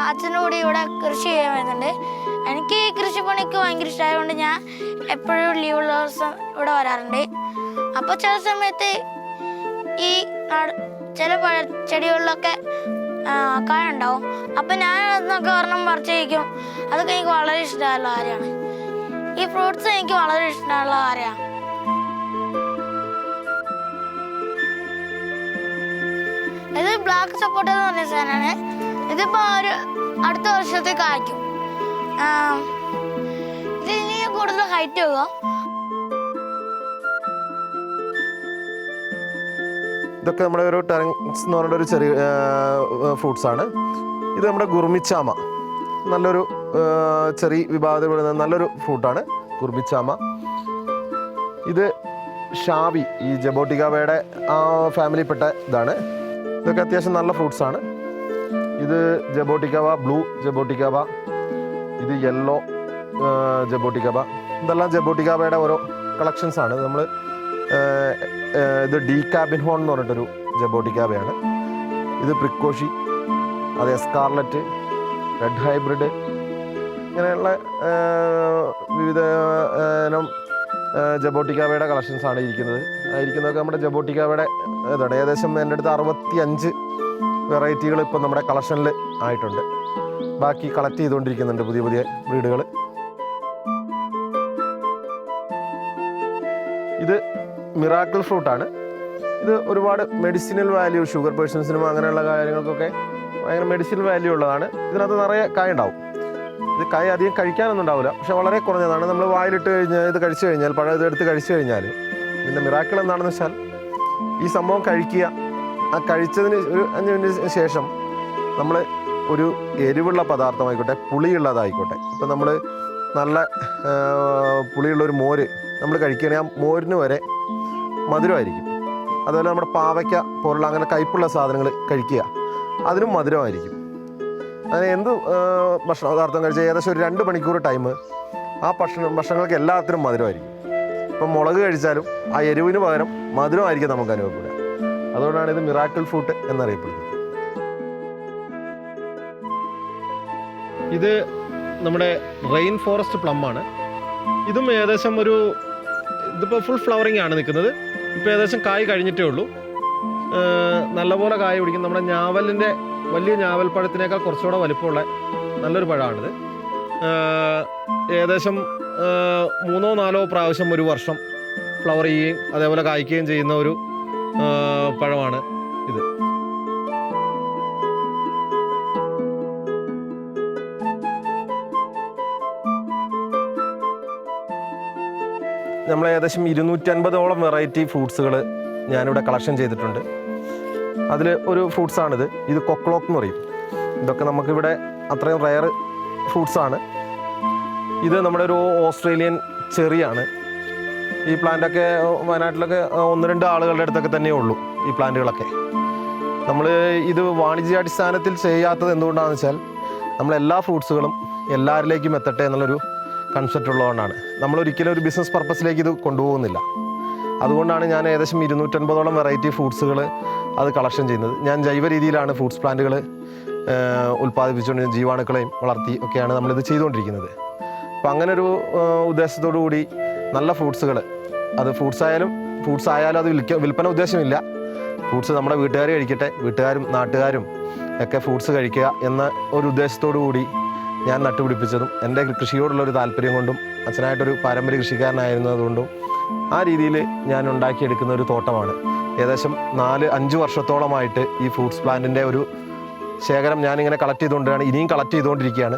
അച്ഛൻ്റെ കൂടെ ഇവിടെ കൃഷി ചെയ്യാൻ വരുന്നുണ്ട്. എനിക്ക് ഈ കൃഷിപ്പണിക്ക് ഭയങ്കര ഇഷ്ടമായതുകൊണ്ട് ഞാൻ എപ്പോഴും ലീവുള്ള ദിവസം ഇവിടെ വരാറുണ്ട്. അപ്പോൾ ചില സമയത്ത് ഈ ചില ചെടികളിലൊക്കെ കായ ഉണ്ടാവും. അപ്പം ഞാൻ അതൊക്കെ ഒരെണ്ണം പറിച്ച് കഴിക്കും. അതൊക്കെ എനിക്ക് വളരെ ഇഷ്ടമുള്ള കാര്യമാണ്. ഈ ഫ്രൂട്ട്സ് എനിക്ക് വളരെ ഇഷ്ടമുള്ള കാര്യമാണ്. ഇത് ബ്ലാക്ക് സപ്പോർട്ട എന്ന് പറഞ്ഞ സാധനമാണ്. ഇതിപ്പോൾ ഒരു അടുത്ത വർഷത്തേക്ക് കായ്ക്കും. ഇതിനി കൂടുതൽ ഹൈറ്റ് പോകും. ഇതൊക്കെ നമ്മുടെ ഒരു ടെറൻസ് എന്ന് പറഞ്ഞ ഒരു ചെറിയ ഫ്രൂട്ട്സാണ്. ഇത് നമ്മുടെ ഗുർമിച്ചാമ, നല്ലൊരു ചെറിയ വിഭാഗത്തിൽ പെടുന്ന നല്ലൊരു ഫ്രൂട്ടാണ് ഗുർമിച്ചാമ. ഇത് ഷാവി, ഈ ജബോട്ടിക്കാവയുടെ ആ ഫാമിലിയിൽപ്പെട്ട ഇതാണ്. ഇതൊക്കെ അത്യാവശ്യം നല്ല ഫ്രൂട്ട്സാണ്. ഇത് ജബോട്ടിക്കാവ, ബ്ലൂ ജബോട്ടിക്കാവ, ഇത് യെല്ലോ ജബോട്ടിക്കാവ. ഇതെല്ലാം ജബോട്ടിക്കാവയുടെ ഓരോ കളക്ഷൻസാണ്. നമ്മൾ ഇത് ഡി കാബിൻ ഹോൺ എന്ന് പറഞ്ഞിട്ടൊരു ജബോട്ടിക്കാവയാണ്. ഇത് പ്രിക്കോഷി, അത് എസ്കാർലറ്റ്, റെഡ് ഹൈബ്രിഡ്, ഇങ്ങനെയുള്ള വിവിധ ഇനം ജബോട്ടിക്കാവയുടെ കളക്ഷൻസാണ് ഇരിക്കുന്നതൊക്കെ നമ്മുടെ ജബോട്ടിക്കാവയുടെ ഇതാണ്. ഏകദേശം എൻ്റെ അടുത്ത് 65 വെറൈറ്റികൾ ഇപ്പം നമ്മുടെ കളക്ഷനിൽ ആയിട്ടുണ്ട്. ബാക്കി കളക്ട് ചെയ്തുകൊണ്ടിരിക്കുന്നുണ്ട് പുതിയ പുതിയ ബ്രീഡുകൾ. ഇത് മിറാക്കിൾ ഫ്രൂട്ടാണ്. ഇത് ഒരുപാട് മെഡിസിനൽ വാല്യൂ, ഷുഗർ പേഷ്യൻസിനും അങ്ങനെയുള്ള കാര്യങ്ങൾക്കൊക്കെ ഭയങ്കര മെഡിസിനൽ വാല്യൂ ഉള്ളതാണ്. ഇതിനകത്ത് നിറയെ കായ ഉണ്ടാവും. ഇത് കായ അധികം കഴിക്കാനൊന്നും ഉണ്ടാവില്ല, പക്ഷെ വളരെ കുറഞ്ഞതാണ്. നമ്മൾ വായിലിട്ട് കഴിഞ്ഞാൽ ഇത് കഴിച്ചു കഴിഞ്ഞാൽ, പഴം ഇതെടുത്ത് കഴിച്ചു കഴിഞ്ഞാൽ, ഇതിൻ്റെ മിറാക്കിൾ എന്താണെന്ന് വെച്ചാൽ ഈ സംഭവം കഴിക്കുക. ആ കഴിച്ചതിന് ഒരു 5 മിനിറ്റിന് ശേഷം നമ്മൾ ഒരു എരിവുള്ള പദാർത്ഥമായിക്കോട്ടെ, പുളിയുള്ളതായിക്കോട്ടെ, ഇപ്പം നമ്മൾ നല്ല പുളിയുള്ളൊരു മോര് നമ്മൾ കഴിക്കുകയാണെങ്കിൽ ആ മോരിന് വരെ മധുരമായിരിക്കും. അതുപോലെ നമ്മുടെ പാവയ്ക്ക പോലുള്ള അങ്ങനെ കയ്പുള്ള സാധനങ്ങൾ കഴിക്കുക, അതിനും മധുരമായിരിക്കും. അങ്ങനെ എന്ത് ഭക്ഷണ പദാർത്ഥം കഴിച്ചാൽ ഏകദേശം ഒരു 2 മണിക്കൂർ ടൈം ആ ഭക്ഷണങ്ങൾക്ക് എല്ലാത്തിനും മധുരമായിരിക്കും. ഇപ്പം മുളക് കഴിച്ചാലും ആ എരിവിന് പകരം മധുരമായിരിക്കും നമുക്ക് അനുഭവപ്പെടുക. അതുകൊണ്ടാണ് ഇത് മിറാക്കിൾ ഫ്രൂട്ട് എന്നറിയപ്പെടുന്നത്. ഇത് നമ്മുടെ റെയിൻ ഫോറസ്റ്റ് പ്ലം ആണ്. ഇതും ഏകദേശം ഇതിപ്പോൾ ഫുൾ ഫ്ലവറിങ് ആണ് നിൽക്കുന്നത്. ഇപ്പോൾ ഏകദേശം കായ് കഴിഞ്ഞിട്ടേ ഉള്ളൂ. നല്ലപോലെ കായ പിടിക്കും. നമ്മുടെ ഞാവലിൻ്റെ വലിയ ഞാവൽപ്പഴത്തിനേക്കാൾ കുറച്ചുകൂടെ വലിപ്പമുള്ള നല്ലൊരു പഴമാണിത്. ഏകദേശം 3-4 പ്രാവശ്യം ഒരു വർഷം ഫ്ലവർ ചെയ്യുകയും അതേപോലെ കായ്ക്കുകയും ചെയ്യുന്ന ഒരു പഴമാണ് ഇത്. നമ്മൾ ഏകദേശം 250ഓളം വെറൈറ്റി ഫ്രൂട്ട്സുകൾ ഞാനിവിടെ കളക്ഷൻ ചെയ്തിട്ടുണ്ട്. അതിൽ ഒരു ഫ്രൂട്ട്സാണിത്. ഇത് കൊക്ലോക്ക് എന്ന് പറയും. ഇതൊക്കെ നമുക്കിവിടെ അത്രയും റെയർ ഫ്രൂട്ട്സാണ്. ഇത് നമ്മുടെ ഒരു ഓസ്ട്രേലിയൻ ചെറിയാണ്. ഈ പ്ലാന്റൊക്കെ വയനാട്ടിലൊക്കെ 1-2 ആളുകളുടെ അടുത്തൊക്കെ തന്നെ ഉള്ളൂ ഈ പ്ലാന്റുകളൊക്കെ. നമ്മൾ ഇത് വാണിജ്യാടിസ്ഥാനത്തിൽ ചെയ്യാത്തത് എന്തുകൊണ്ടാണെന്ന് വെച്ചാൽ നമ്മളെല്ലാ ഫ്രൂട്ട്സുകളും എല്ലാവരിലേക്കും എത്തട്ടെ എന്നുള്ളൊരു കൺസെപ്റ്റ് ഉള്ളതുകൊണ്ടാണ്. നമ്മളൊരിക്കലും ഒരു ബിസിനസ് പർപ്പസിലേക്ക് ഇത് കൊണ്ടുപോകുന്നില്ല. അതുകൊണ്ടാണ് ഞാൻ ഏകദേശം 250ഓളം വെറൈറ്റി ഫ്രൂട്ട്സുകൾ അത് കളക്ഷൻ ചെയ്യുന്നത്. ഞാൻ ജൈവ രീതിയിലാണ് ഫ്രൂട്ട്സ് പ്ലാന്റുകൾ ഉൽപ്പാദിപ്പിച്ചുകൊണ്ട് ജീവാണുക്കളെയും വളർത്തി ഒക്കെയാണ് നമ്മളിത് ചെയ്തുകൊണ്ടിരിക്കുന്നത്. അപ്പോൾ അങ്ങനെ ഒരു ഉദ്ദേശത്തോടു കൂടി നല്ല ഫ്രൂട്ട്സുകൾ, അത് ഫ്രൂട്ട്സ് ആയാലും അത് വിൽപ്പന ഉദ്ദേശമില്ല. ഫ്രൂട്ട്സ് നമ്മുടെ വീട്ടുകാർ കഴിക്കട്ടെ, വീട്ടുകാരും നാട്ടുകാരും ഒക്കെ ഫ്രൂട്ട്സ് കഴിക്കുക എന്ന ഒരു ഉദ്ദേശത്തോടു കൂടി ഞാൻ നട്ടുപിടിപ്പിച്ചതും എൻ്റെ കൃഷിയോടുള്ളൊരു താല്പര്യം കൊണ്ടും അച്ഛനായിട്ടൊരു പാരമ്പര്യ കൃഷിക്കാരനായിരുന്നതുകൊണ്ടും ആ രീതിയിൽ ഞാൻ ഉണ്ടാക്കിയെടുക്കുന്ന ഒരു തോട്ടമാണ്. ഏകദേശം 4-5 വർഷത്തോളമായിട്ട് ഈ ഫ്രൂട്ട്സ് പ്ലാന്റിൻ്റെ ഒരു ശേഖരം ഞാനിങ്ങനെ കളക്ട് ചെയ്തുകൊണ്ടാണ്, ഇനിയും കളക്ട് ചെയ്തുകൊണ്ടിരിക്കുകയാണ്.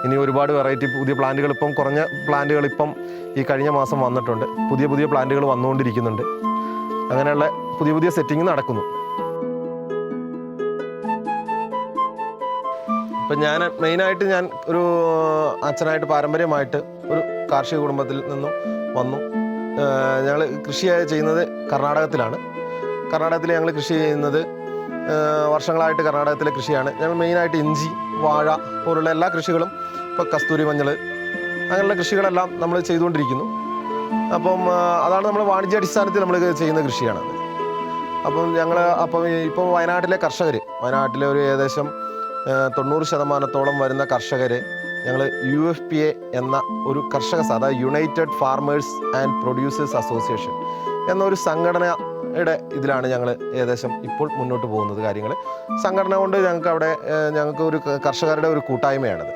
ഇനി ഒരുപാട് വെറൈറ്റി പുതിയ പ്ലാന്റുകൾ, ഇപ്പം കുറഞ്ഞ പ്ലാന്റുകൾ ഇപ്പം ഈ കഴിഞ്ഞ മാസം വന്നിട്ടുണ്ട്. പുതിയ പുതിയ പ്ലാന്റുകൾ വന്നുകൊണ്ടിരിക്കുന്നുണ്ട്. അങ്ങനെയുള്ള പുതിയ പുതിയ സെറ്റിംഗ് നടക്കുന്നു. ഇപ്പം ഞാൻ മെയിനായിട്ട് ഞാൻ ഒരു അച്ഛനായിട്ട് പാരമ്പര്യമായിട്ട് ഒരു കാർഷിക കുടുംബത്തിൽ നിന്നും വന്നു. ഞങ്ങൾ കൃഷി ചെയ്യുന്നത് കർണാടകത്തിലാണ്. കർണാടകത്തിൽ ഞങ്ങൾ കൃഷി ചെയ്യുന്നത് വർഷങ്ങളായിട്ട് കർണാടകത്തിലെ കൃഷിയാണ്. ഞങ്ങൾ മെയിനായിട്ട് ഇഞ്ചി, വാഴ പോലുള്ള എല്ലാ കൃഷികളും, ഇപ്പോൾ കസ്തൂരി മഞ്ഞൾ, അങ്ങനെയുള്ള കൃഷികളെല്ലാം നമ്മൾ ചെയ്തുകൊണ്ടിരിക്കുന്നു. അപ്പം അതാണ് നമ്മൾ വാണിജ്യാടിസ്ഥാനത്തിൽ നമ്മൾ ചെയ്യുന്ന കൃഷിയാണത്. ഇപ്പോൾ വയനാട്ടിലെ കർഷകർ, വയനാട്ടിലെ ഒരു ഏകദേശം 90% വരുന്ന കർഷകർ ഞങ്ങൾ UFPA എന്ന ഒരു കർഷക അതായത് United farmers and producers association എന്നൊരു സംഘടനയുടെ ഇതിലാണ് ഞങ്ങൾ ഏകദേശം ഇപ്പോൾ മുന്നോട്ട് പോകുന്നത്. കാര്യങ്ങൾ സംഘടന കൊണ്ട് ഞങ്ങൾക്ക് ഒരു കർഷകരുടെ ഒരു കൂട്ടായ്മയാണത്.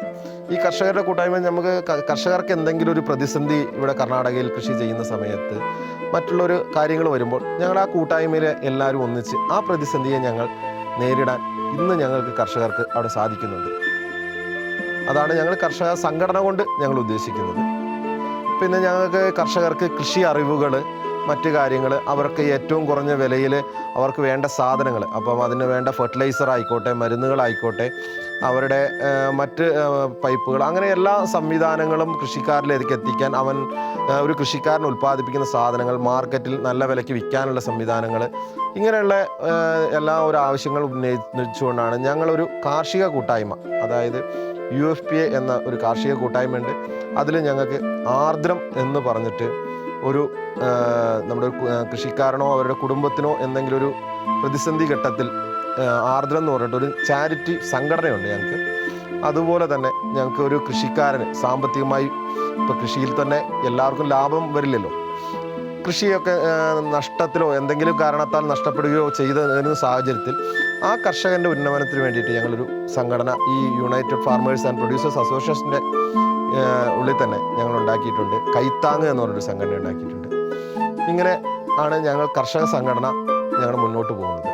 ഈ കർഷകരുടെ കൂട്ടായ്മ നമുക്ക് കർഷകർക്ക് എന്തെങ്കിലും ഒരു പ്രതിസന്ധി ഇവിടെ കർണാടകയിൽ കൃഷി ചെയ്യുന്ന സമയത്ത് മറ്റുള്ളൊരു കാര്യങ്ങൾ വരുമ്പോൾ ഞങ്ങൾ ആ കൂട്ടായ്മയിൽ എല്ലാവരും ഒന്നിച്ച് ആ പ്രതിസന്ധിയെ ഞങ്ങൾ നേരിടാൻ ഇന്ന് ഞങ്ങൾക്ക് കർഷകർക്ക് അവിടെ സാധിക്കുന്നുണ്ട്. അതാണ് ഞങ്ങൾ കർഷക സംഘടന കൊണ്ട് ഞങ്ങൾ ഉദ്ദേശിക്കുന്നത്. പിന്നെ ഞങ്ങൾക്ക് കർഷകർക്ക് കൃഷി അറിവുകൾ, മറ്റു കാര്യങ്ങൾ, അവർക്ക് ഏറ്റവും കുറഞ്ഞ വിലയിൽ അവർക്ക് വേണ്ട സാധനങ്ങൾ, അപ്പം അതിന് വേണ്ട ഫെർട്ടിലൈസർ ആയിക്കോട്ടെ, മരുന്നുകളായിക്കോട്ടെ, അവരുടെ മറ്റ് പൈപ്പുകൾ, അങ്ങനെ എല്ലാ സംവിധാനങ്ങളും കൃഷിക്കാരിലേക്ക് എത്തിക്കാൻ, ഒരു കൃഷിക്കാരൻ ഉൽപ്പാദിപ്പിക്കുന്ന സാധനങ്ങൾ മാർക്കറ്റിൽ നല്ല വിലയ്ക്ക് വിൽക്കാനുള്ള സംവിധാനങ്ങൾ, ഇങ്ങനെയുള്ള എല്ലാ ഒരു ആവശ്യങ്ങൾ ഉന്നയിച്ചുകൊണ്ടാണ് ഞങ്ങളൊരു കാർഷിക കൂട്ടായ്മ, അതായത് UFPA എന്ന ഒരു കാർഷിക കൂട്ടായ്മയുണ്ട്. അതിൽ ഞങ്ങൾക്ക് ആർദ്രം എന്ന് പറഞ്ഞിട്ട് ഒരു നമ്മുടെ കൃഷിക്കാരനോ അവരുടെ കുടുംബത്തിനോ എന്തെങ്കിലും ഒരു പ്രതിസന്ധി ഘട്ടത്തിൽ ആർദ്രം എന്ന് പറഞ്ഞിട്ട് ഒരു ചാരിറ്റി സംഘടനയുണ്ട് ഞങ്ങൾക്ക്. അതുപോലെ തന്നെ ഞങ്ങൾക്ക് ഒരു കൃഷിക്കാരന് സാമ്പത്തികമായി, ഇപ്പോൾ കൃഷിയിൽ തന്നെ എല്ലാവർക്കും ലാഭം വരില്ലല്ലോ, കൃഷിയൊക്കെ നഷ്ടത്തിലോ എന്തെങ്കിലും കാരണത്താൽ നഷ്ടപ്പെടുകയോ ചെയ്ത സാഹചര്യത്തിൽ ആ കർഷകൻ്റെ ഉന്നമനത്തിന് വേണ്ടിയിട്ട് ഞങ്ങളൊരു സംഘടന ഈ യുണൈറ്റഡ് ഫാർമേഴ്സ് ആൻഡ് പ്രൊഡ്യൂസേഴ്സ് അസോസിയേഷൻ്റെ ഉള്ളിൽ തന്നെ ഞങ്ങൾ ഉണ്ടാക്കിയിട്ടുണ്ട്. കൈത്താങ് എന്ന് പറഞ്ഞൊരു സംഘടന ഉണ്ടാക്കിയിട്ടുണ്ട്. ഇങ്ങനെ ആണ് ഞങ്ങൾ കർഷക സംഘടന ഞങ്ങൾ മുന്നോട്ട് പോകുന്നത്.